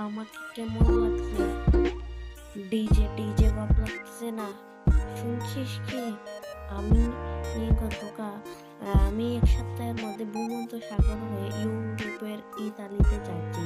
আমাকে কেমন লাগছে? ডিজে ডিজে ভাব লাগছে না? শুনছিস কি? আমি গতকাল আমি 1 সপ্তাহের মধ্যে ভূমধ্য সাগর হয়ে ইউরোপের ইতালিতে যাচ্ছি।